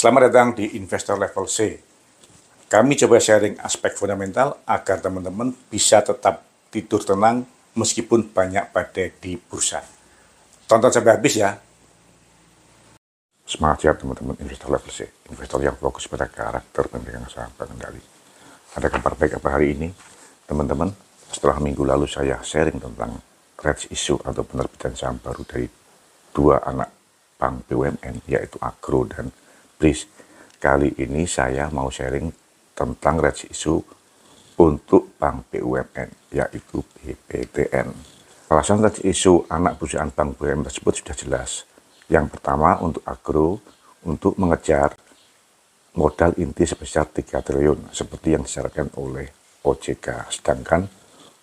Selamat datang di Investor Level C. Kami coba sharing aspek fundamental agar teman-teman bisa tetap tidur tenang meskipun banyak badai di bursa. Tonton sampai habis ya. Semangat ya teman-teman Investor Level C. Investor yang fokus pada karakter pemegang saham pengendali. Ada kabar baik apa hari ini? Teman-teman, setelah minggu lalu saya sharing tentang rights issue atau penerbitan saham baru dari dua anak bank BUMN, yaitu Agro dan BRIS. Kali ini saya mau sharing tentang rights issue untuk bank BUMN, yaitu BPTN. Alasan rights issue anak perusahaan bank BUMN tersebut sudah jelas. Yang pertama, untuk Agro, untuk mengejar modal inti sebesar 3 triliun, seperti yang disyaratkan oleh OJK. Sedangkan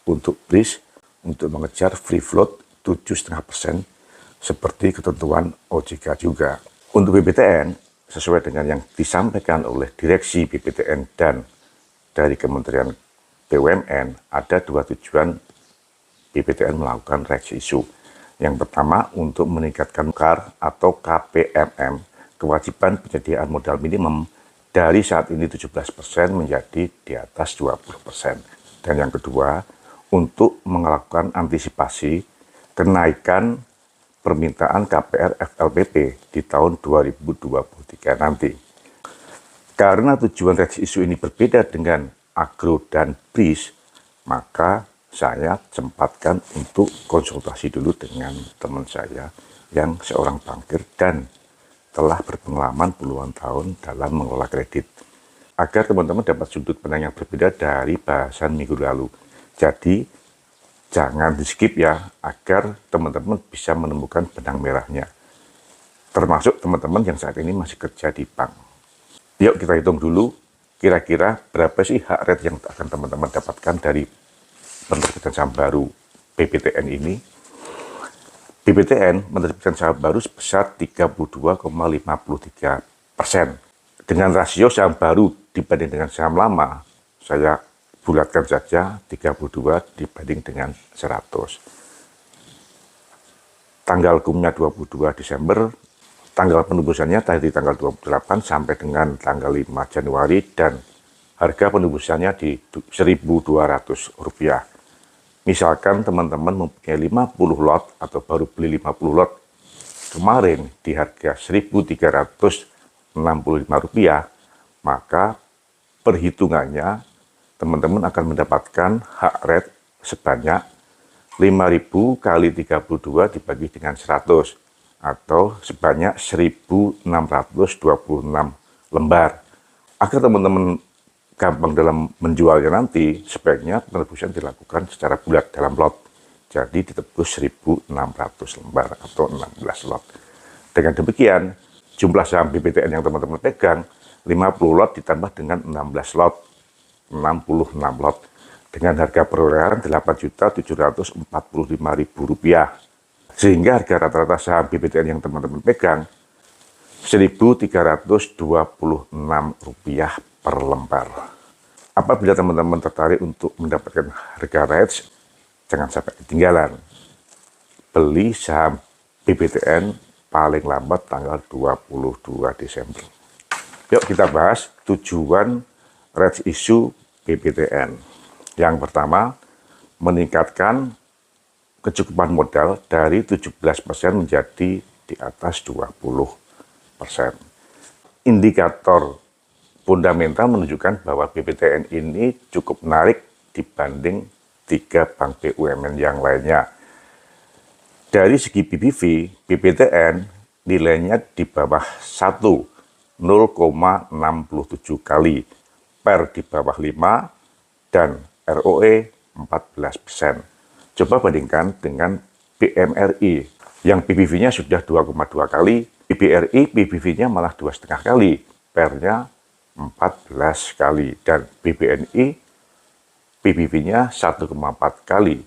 untuk BRIS, untuk mengejar free float 7,5%, seperti ketentuan OJK juga. Untuk BPTN, sesuai dengan yang disampaikan oleh direksi BPTN dan dari Kementerian BUMN, ada dua tujuan BPTN melakukan rights issue. Yang pertama, untuk meningkatkan KAR atau KPMM, kewajiban penyediaan modal minimum dari saat ini 17% menjadi di atas 20%. Dan yang kedua, untuk melakukan antisipasi kenaikan permintaan KPR FLPP di tahun 2023 nanti. Karena tujuan rights issue ini berbeda dengan Agro dan BRIS, maka saya sempatkan untuk konsultasi dulu dengan teman saya yang seorang bankir dan telah berpengalaman puluhan tahun dalam mengelola kredit, agar teman-teman dapat sudut pandang yang berbeda dari bahasan minggu lalu. Jadi jangan di skip ya, agar teman-teman bisa menemukan benang merahnya. Termasuk teman-teman yang saat ini masih kerja di bank. Yuk kita hitung dulu, kira-kira berapa sih hak rate yang akan teman-teman dapatkan dari penerbitan saham baru BPTN ini. BPTN menerbitkan saham baru sebesar 32,53%. Dengan rasio saham baru dibanding dengan saham lama, saya bulatkan saja 32 dibanding dengan 100. Tanggal hukumnya 22 Desember, tanggal penembusannya dari tanggal 28 sampai dengan tanggal 5 Januari, dan harga penembusannya di Rp1.200. Misalkan teman-teman mempunyai 50 lot atau baru beli 50 lot kemarin di harga Rp1.365, maka perhitungannya teman-teman akan mendapatkan hak rate sebanyak 5.000 kali 32 dibagi dengan 100, atau sebanyak 1.626 lembar. Agar teman-teman gampang dalam menjualnya nanti, sebaiknya penebusan dilakukan secara bulat dalam lot. Jadi ditebus 1.600 lembar atau 16 lot. Dengan demikian, jumlah saham BPTN yang teman-teman pegang, 50 lot ditambah dengan 16 lot, 66 lot, dengan harga perolehan Rp8.745.000, sehingga harga rata-rata saham BPTN yang teman-teman pegang Rp1.326 per lembar. Apabila teman-teman tertarik untuk mendapatkan harga rights, jangan sampai ketinggalan. Beli saham BPTN paling lambat tanggal 22 Desember. Yuk kita bahas tujuan rights issue BPTN. Yang pertama, meningkatkan kecukupan modal dari 17% menjadi di atas 20%. Indikator fundamental menunjukkan bahwa BPTN ini cukup menarik dibanding 3 bank BUMN yang lainnya. Dari segi PBV, BPTN nilainya di bawah 1, 0,67 kali, PER di bawah 5, dan ROE 14%. Coba bandingkan dengan BMRI yang PBV-nya sudah 2,2 kali, BBRI PBV-nya malah 2,5 kali, PER-nya 14 kali, dan BBNI PBV-nya 1,4 kali,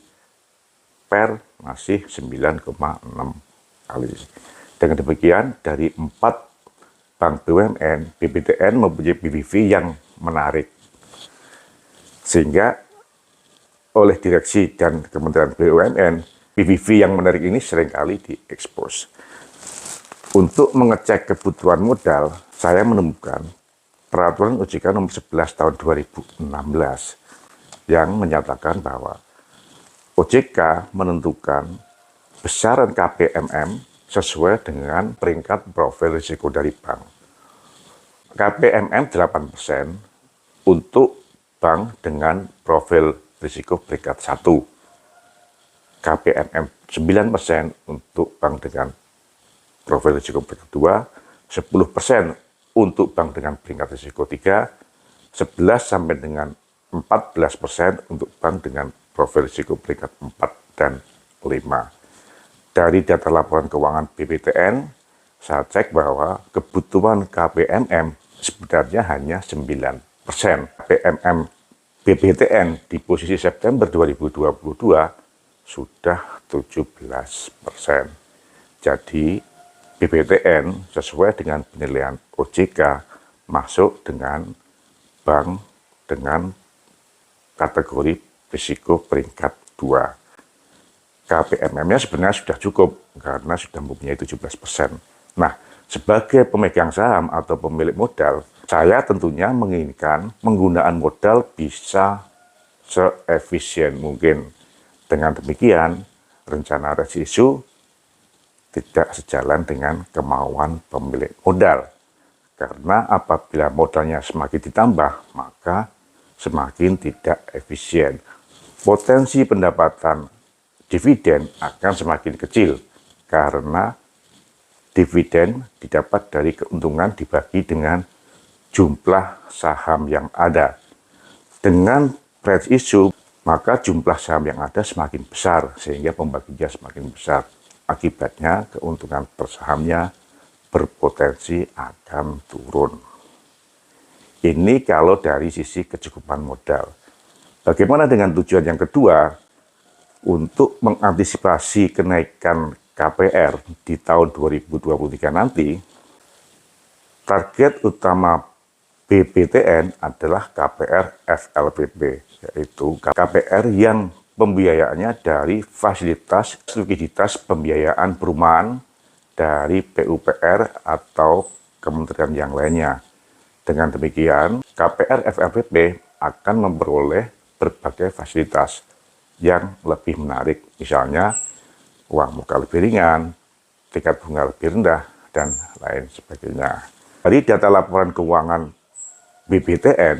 PER masih 9,6 kali. Dengan demikian, dari 4 bank BUMN, BPTN mempunyai PBV yang menarik, sehingga oleh direksi dan Kementerian BUMN, PBV yang menarik ini seringkali diekspos. Untuk mengecek kebutuhan modal, saya menemukan peraturan OJK nomor 11 tahun 2016 yang menyatakan bahwa OJK menentukan besaran KPMM sesuai dengan peringkat profil risiko dari bank. KPMM 8% untuk bank dengan profil risiko peringkat 1. KPMM 9% untuk bank dengan profil risiko peringkat 2, 10% untuk bank dengan peringkat risiko 3, 11 sampai dengan 14% untuk bank dengan profil risiko peringkat 4 dan 5. Dari data laporan keuangan BPTN, saya cek bahwa kebutuhan KPMM sebenarnya hanya 9%. KPMM BPTN di posisi September 2022 sudah 17%. Jadi BPTN sesuai dengan penilaian OJK masuk dengan bank dengan kategori risiko peringkat 2. KPMM-nya sebenarnya sudah cukup karena sudah mempunyai 17%. Nah, sebagai pemegang saham atau pemilik modal, saya tentunya menginginkan penggunaan modal bisa seefisien mungkin. Dengan demikian, rencana rights issue tidak sejalan dengan kemauan pemilik modal. Karena apabila modalnya semakin ditambah, maka semakin tidak efisien. Potensi pendapatan dividen akan semakin kecil karena dividen didapat dari keuntungan dibagi dengan jumlah saham yang ada. Dengan rights issue, maka jumlah saham yang ada semakin besar sehingga pembaginya semakin besar. Akibatnya keuntungan per sahamnya berpotensi akan turun. Ini kalau dari sisi kecukupan modal. Bagaimana dengan tujuan yang kedua? Untuk mengantisipasi kenaikan KPR di tahun 2023 nanti, target utama BPTN adalah KPR FLPP, yaitu KPR yang pembiayaannya dari fasilitas likuiditas pembiayaan perumahan dari PUPR atau kementerian yang lainnya. Dengan demikian, KPR FLPP akan memperoleh berbagai fasilitas yang lebih menarik, misalnya uang muka lebih ringan, tingkat bunga lebih rendah, dan lain sebagainya. Dari data laporan keuangan BPTN,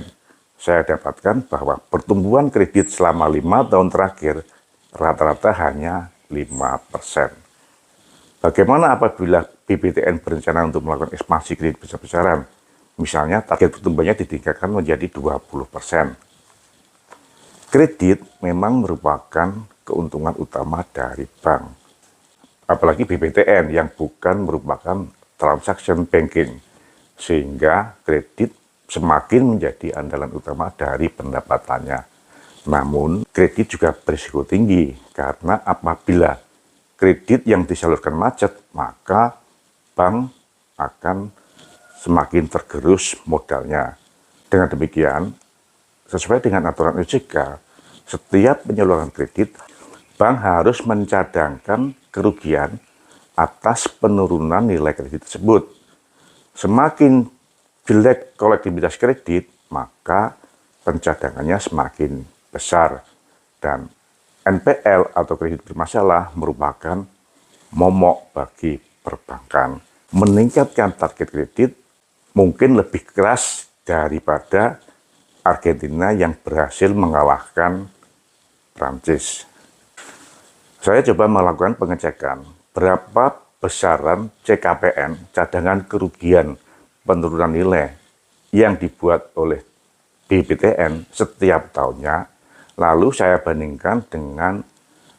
saya dapatkan bahwa pertumbuhan kredit selama 5 tahun terakhir rata-rata hanya 5%. Bagaimana apabila BPTN berencana untuk melakukan ekspansi kredit besar-besaran? Misalnya target pertumbuhannya ditingkatkan menjadi 20%. Kredit memang merupakan keuntungan utama dari bank. Apalagi BPTN yang bukan merupakan transaction banking. Sehingga kredit semakin menjadi andalan utama dari pendapatannya. Namun, kredit juga berisiko tinggi karena apabila kredit yang disalurkan macet, maka bank akan semakin tergerus modalnya. Dengan demikian, sesuai dengan aturan OJK, setiap penyaluran kredit, bank harus mencadangkan kerugian atas penurunan nilai kredit tersebut. Semakin jelek kolektivitas kredit, maka pencadangannya semakin besar. Dan NPL atau kredit bermasalah merupakan momok bagi perbankan. Meningkatkan target kredit mungkin lebih keras daripada Argentina yang berhasil mengalahkan Prancis. Saya coba melakukan pengecekan berapa besaran CKPN, cadangan kerugian penurunan nilai yang dibuat oleh BPTN setiap tahunnya, lalu saya bandingkan dengan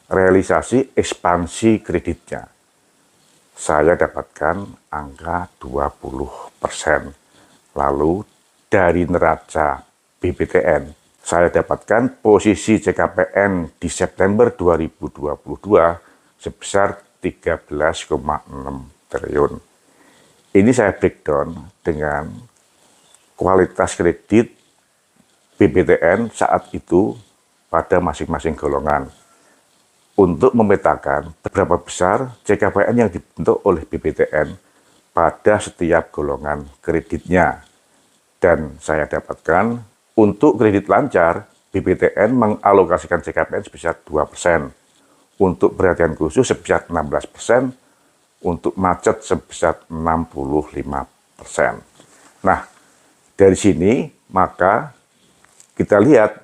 realisasi ekspansi kreditnya. Saya dapatkan angka 20%. Lalu dari neraca BPTN, saya dapatkan posisi CKPN di September 2022 sebesar 13,6 triliun. Ini saya breakdown dengan kualitas kredit BPTN saat itu pada masing-masing golongan. Untuk memetakan berapa besar CKPN yang dibentuk oleh BPTN pada setiap golongan kreditnya. Dan saya dapatkan untuk kredit lancar, BPTN mengalokasikan CKPN sebesar 2%, untuk perhatian khusus sebesar 16%, untuk macet sebesar 65%. Nah, dari sini maka kita lihat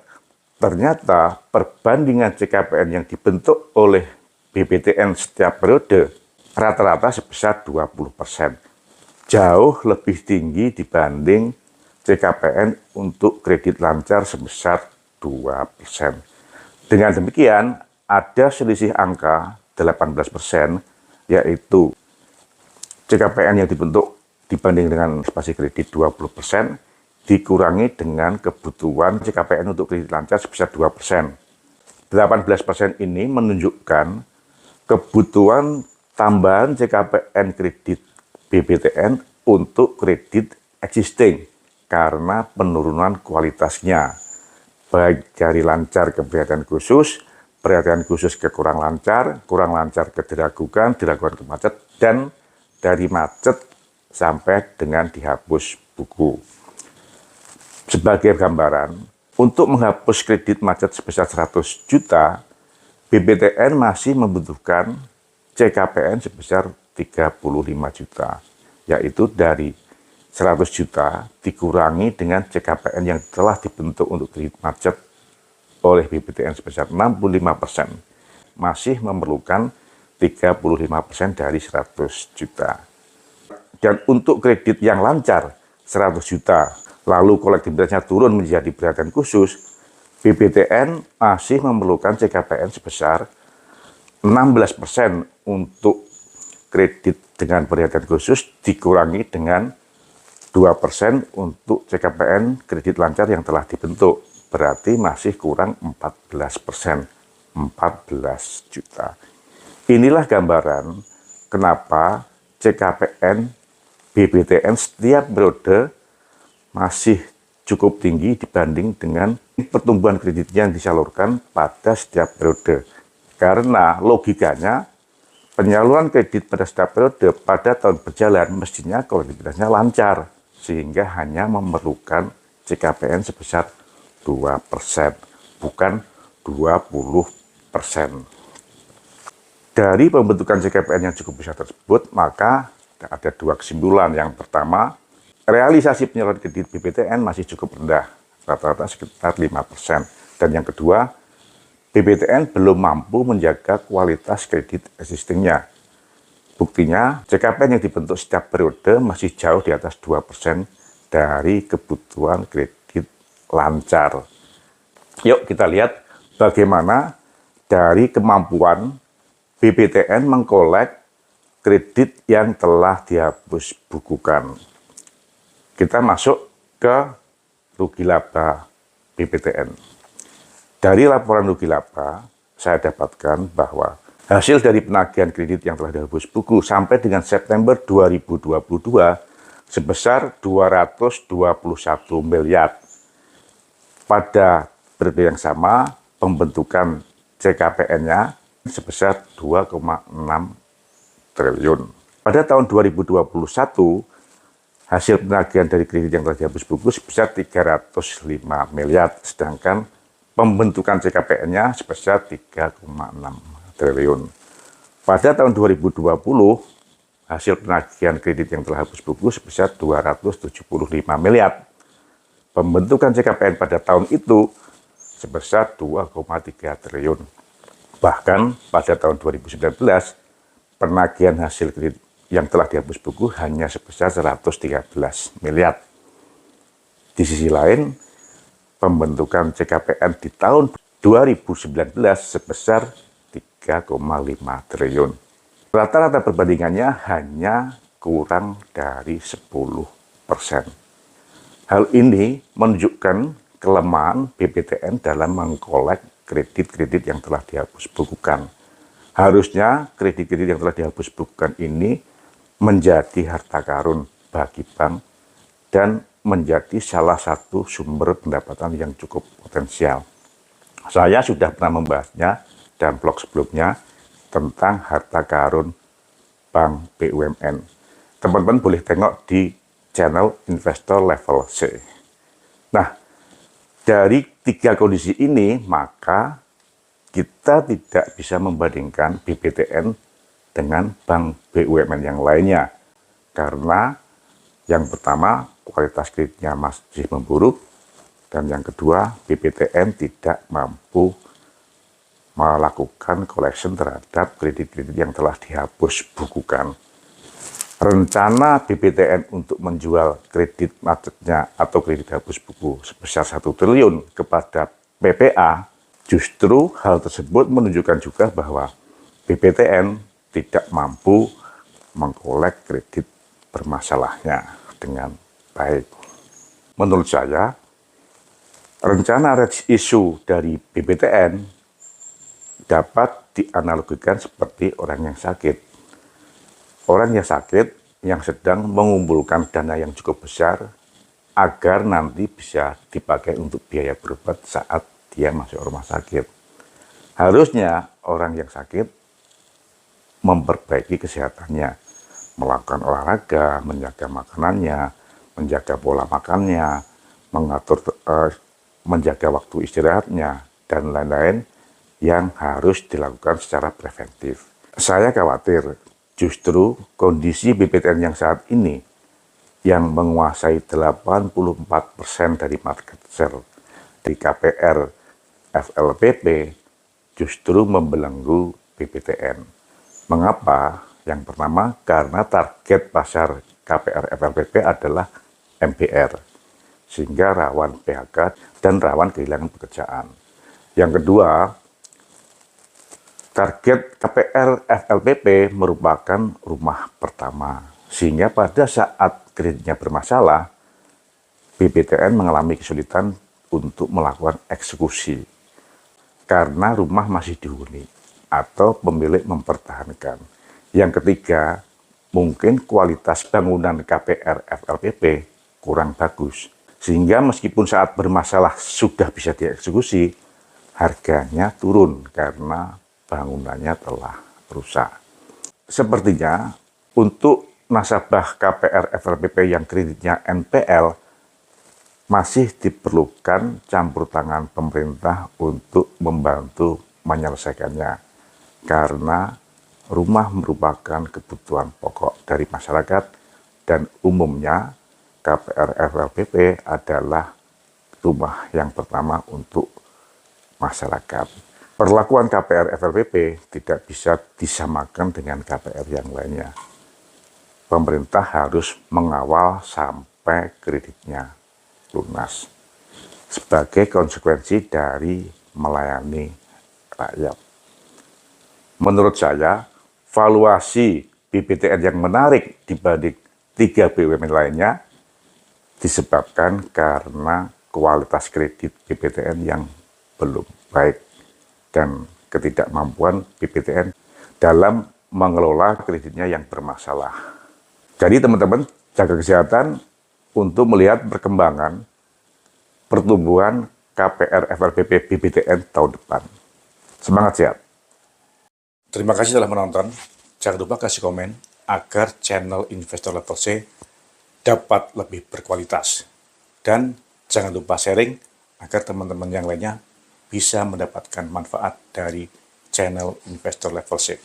ternyata perbandingan CKPN yang dibentuk oleh BPTN setiap periode rata-rata sebesar 20%. Jauh lebih tinggi dibanding CKPN untuk kredit lancar sebesar 2%. Dengan demikian, ada selisih angka 18%, yaitu CKPN yang dibentuk dibanding dengan spasi kredit 20%, dikurangi dengan kebutuhan CKPN untuk kredit lancar sebesar 2%. 18% ini menunjukkan kebutuhan tambahan CKPN kredit BPTN untuk kredit existing karena penurunan kualitasnya, baik dari lancar ke perhatian khusus ke kurang lancar ke diragukan ke macet, dan dari macet sampai dengan dihapus buku. Sebagai gambaran, untuk menghapus kredit macet sebesar 100 juta, BPTN masih membutuhkan CKPN sebesar 35 juta, yaitu dari 100 juta dikurangi dengan CKPN yang telah dibentuk untuk kredit macet oleh BPTN sebesar 65%, masih memerlukan 35% dari 100 juta. Dan untuk kredit yang lancar 100 juta, lalu kolektibilitasnya turun menjadi perhatian khusus, BPTN masih memerlukan CKPN sebesar 16% untuk kredit dengan perhatian khusus dikurangi dengan 2% untuk CKPN kredit lancar yang telah dibentuk. Berarti masih kurang 14%, 14 juta. Inilah gambaran kenapa CKPN BPTN setiap periode masih cukup tinggi dibanding dengan pertumbuhan kreditnya yang disalurkan pada setiap periode. Karena logikanya penyaluran kredit pada setiap periode pada tahun berjalan mestinya kolektibilitasnya lancar, sehingga hanya memerlukan CKPN sebesar 2%, bukan 20%. Dari pembentukan CKPN yang cukup besar tersebut, maka ada dua kesimpulan. Yang pertama, realisasi penyaluran kredit BPTN masih cukup rendah, rata-rata sekitar 5%. Dan yang kedua, BPTN belum mampu menjaga kualitas kredit existingnya. Buktinya, CKPN yang dibentuk setiap periode masih jauh di atas 2% dari kebutuhan kredit lancar. Yuk kita lihat bagaimana dari kemampuan BPTN mengkolek kredit yang telah dihapus bukukan. Kita masuk ke rugi laba BPTN. Dari laporan rugi laba, saya dapatkan bahwa hasil dari penagihan kredit yang telah dihapus buku sampai dengan September 2022 sebesar 221 miliar. Pada periode yang sama, pembentukan CKPN-nya sebesar 2,6 triliun. Pada tahun 2021, hasil penagihan dari kredit yang telah dihapus buku sebesar 305 miliar, sedangkan pembentukan CKPN-nya sebesar 3,6 triliun. Pada tahun 2020, hasil penagihan kredit yang telah hapus buku sebesar 275 miliar. Pembentukan CKPN pada tahun itu sebesar 2,3 triliun. Bahkan pada tahun 2019, penagihan hasil kredit yang telah dihapus buku hanya sebesar 113 miliar. Di sisi lain, pembentukan CKPN di tahun 2019 sebesar 3,5 triliun. Rata-rata perbandingannya hanya kurang dari 10%. Hal ini menunjukkan kelemahan BPTN dalam mengkolek kredit-kredit yang telah dihapus bukukan. Harusnya kredit-kredit yang telah dihapus bukukan ini menjadi harta karun bagi bank dan menjadi salah satu sumber pendapatan yang cukup potensial. Saya sudah pernah membahasnya dalam blog sebelumnya tentang harta karun bank BUMN. teman-teman boleh tengok di channel Investor Level C. Nah, dari tiga kondisi ini, maka kita tidak bisa membandingkan BPTN dengan bank BUMN yang lainnya. Karena yang pertama, kualitas kreditnya masih memburuk. Dan yang kedua, BPTN tidak mampu melakukan collection terhadap kredit-kredit yang telah dihapus bukukan. Rencana BPTN untuk menjual kredit macetnya atau kredit hapus buku sebesar 1 triliun kepada PPA, justru hal tersebut menunjukkan juga bahwa BPTN tidak mampu mengkolek kredit bermasalahnya dengan baik. Menurut saya, rencana rights issue dari BPTN dapat dianalogikan seperti orang yang sakit. Orang yang sakit yang sedang mengumpulkan dana yang cukup besar agar nanti bisa dipakai untuk biaya berobat saat dia masuk rumah sakit. Harusnya orang yang sakit memperbaiki kesehatannya, melakukan olahraga, menjaga makanannya, menjaga pola makannya, menjaga waktu istirahatnya, dan lain-lain yang harus dilakukan secara preventif. Saya khawatir justru kondisi BPTN yang saat ini yang menguasai 84% dari market share di KPR FLPP justru membelenggu BPTN. Mengapa? Yang pertama, karena target pasar KPR FLPP adalah MBR, sehingga rawan PHK dan rawan kehilangan pekerjaan. Yang kedua, target KPR FLPP merupakan rumah pertama, sehingga pada saat kreditnya bermasalah, BPTN mengalami kesulitan untuk melakukan eksekusi karena rumah masih dihuni atau pemilik mempertahankan. Yang ketiga, mungkin kualitas bangunan KPR FLPP kurang bagus, sehingga meskipun saat bermasalah sudah bisa dieksekusi, harganya turun karena bangunannya telah rusak. Sepertinya untuk nasabah KPR FLPP yang kreditnya NPL masih diperlukan campur tangan pemerintah untuk membantu menyelesaikannya. Karena rumah merupakan kebutuhan pokok dari masyarakat dan umumnya KPR FLPP adalah rumah yang pertama untuk masyarakat. Perlakuan KPR FLPP tidak bisa disamakan dengan KPR yang lainnya. Pemerintah harus mengawal sampai kreditnya lunas sebagai konsekuensi dari melayani rakyat. Menurut saya, valuasi BPTN yang menarik dibanding 3 BUMN lainnya disebabkan karena kualitas kredit BPTN yang belum baik dan ketidakmampuan BPTN dalam mengelola kreditnya yang bermasalah. Jadi teman-teman, jaga kesehatan untuk melihat perkembangan pertumbuhan KPR FLPP BPTN tahun depan. Semangat sehat! Terima kasih telah menonton. Jangan lupa kasih komen agar channel Investor Level C dapat lebih berkualitas. Dan jangan lupa sharing agar teman-teman yang lainnya bisa mendapatkan manfaat dari channel Investor Level C.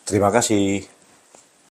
Terima kasih.